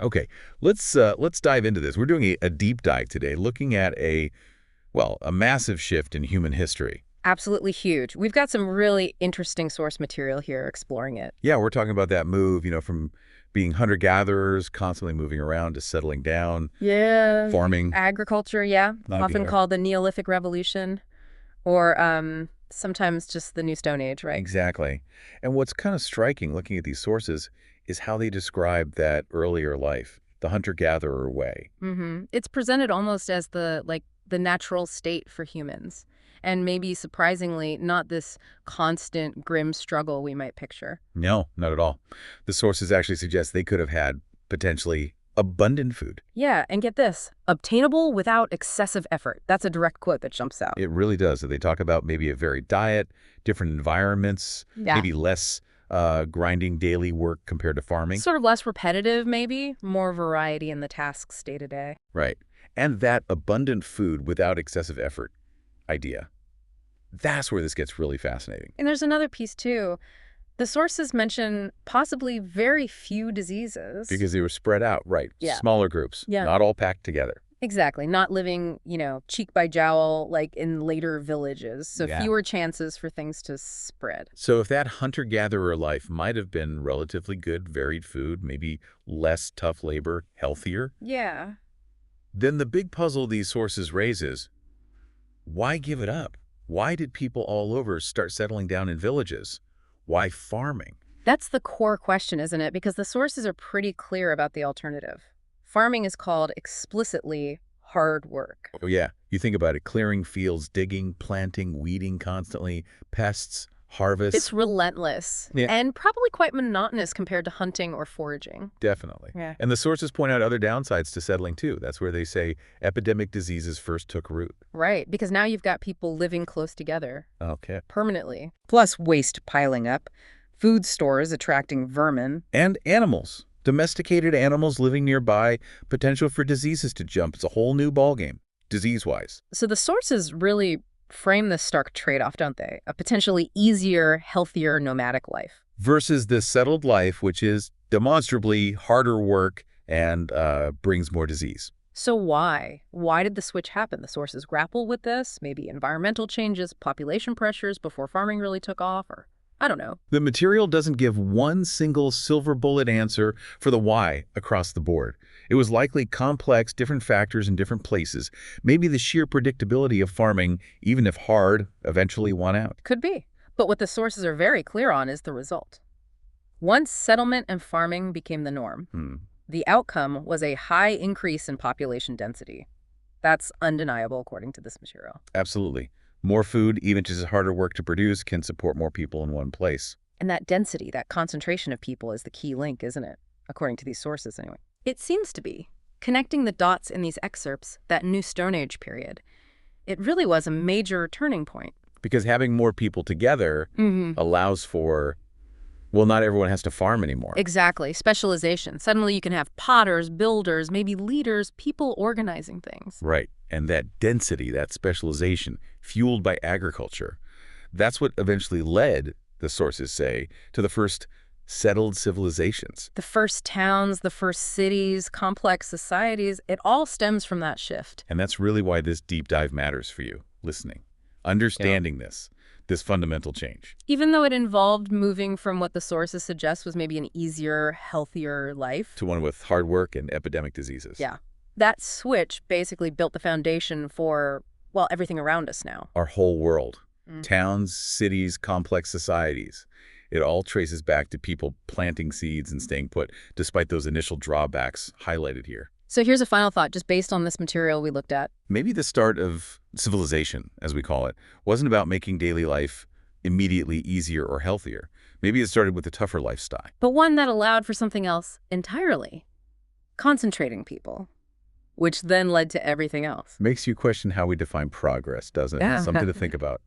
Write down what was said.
Okay, let's dive into this. We're doing a deep dive today, looking at a massive shift in human history. Absolutely huge. We've got some really interesting source material here exploring it. Yeah, we're talking about that move, from being hunter-gatherers, constantly moving around, to settling down, Yeah. farming. Agriculture, yeah. Not Often there. called the Neolithic Revolution, or sometimes just the New Stone Age, right? Exactly. And what's kind of striking looking at these sources is how they describe that earlier life, the hunter-gatherer way. It's presented almost as the natural state for humans. And maybe surprisingly, not this constant grim struggle we might picture. No, not at all. The sources actually suggest they could have had potentially abundant food. Yeah, and get this, obtainable without excessive effort. That's a direct quote that jumps out. It really does. So they talk about maybe a varied diet, different environments, Yeah. maybe less grinding daily work compared to farming. Sort of less repetitive, maybe. More variety in the tasks day to day. Right. And that abundant food without excessive effort idea. That's where this gets really fascinating. And there's another piece, too. The sources mention possibly very few diseases. Because they were spread out, right. Yeah. Smaller groups, Yeah. not all packed together. Exactly. Not living, cheek by jowl like in later villages. So Yeah. fewer chances for things to spread. So if that hunter-gatherer life might have been relatively good, varied food, maybe less tough labor, healthier, Yeah. then the big puzzle these sources raise is, why give it up? Why did people all over start settling down in villages? Why farming? That's the core question, isn't it? Because the sources are pretty clear about the alternative. Farming is called explicitly hard work. Oh yeah, you think about it, clearing fields, digging, planting, weeding constantly, pests, harvests. It's relentless Yeah. and probably quite monotonous compared to hunting or foraging. Definitely. Yeah. And the sources point out other downsides to settling too. That's where they say epidemic diseases first took root. Right, because now you've got people living close together Okay. permanently. Plus waste piling up, food stores attracting vermin. And animals. Domesticated animals living nearby, potential for diseases to jump. It's a whole new ballgame, disease-wise. So the sources really frame this stark trade-off, don't they? A potentially easier, healthier nomadic life. Versus this settled life, which is demonstrably harder work and brings more disease. So why? Why did the switch happen? The sources grapple with this, maybe environmental changes, population pressures before farming really took off, or I don't know. The material doesn't give one single silver bullet answer for the why across the board. It was likely complex, different factors in different places. Maybe the sheer predictability of farming, even if hard, eventually won out. Could be. But what the sources are very clear on is the result. Once settlement and farming became the norm, the outcome was a high increase in population density. That's undeniable according to this material. Absolutely. More food, even just harder work to produce, can support more people in one place. And that density, that concentration of people is the key link, isn't it? According to these sources, anyway. It seems to be. Connecting the dots in these excerpts, that New Stone Age period, it really was a major turning point. Because having more people together allows for, well, not everyone has to farm anymore. Exactly. Specialization. Suddenly you can have potters, builders, maybe leaders, people organizing things. Right. And that density, that specialization, fueled by agriculture, that's what eventually led, the sources say, to the first settled civilizations. The first towns, the first cities, complex societies, it all stems from that shift. And that's really why this deep dive matters for you, listening, understanding this fundamental change. Even though it involved moving from what the sources suggest was maybe an easier, healthier life. To one with hard work and epidemic diseases. Yeah. That switch basically built the foundation for, well, everything around us now. Our whole world. Towns, cities, complex societies. It all traces back to people planting seeds and staying put, despite those initial drawbacks highlighted here. So here's a final thought, just based on this material we looked at. Maybe the start of civilization, as we call it, wasn't about making daily life immediately easier or healthier. Maybe it started with a tougher lifestyle. But one that allowed for something else entirely. Concentrating people, which then led to everything else. Makes you question how we define progress, doesn't it? Yeah. Something to think about.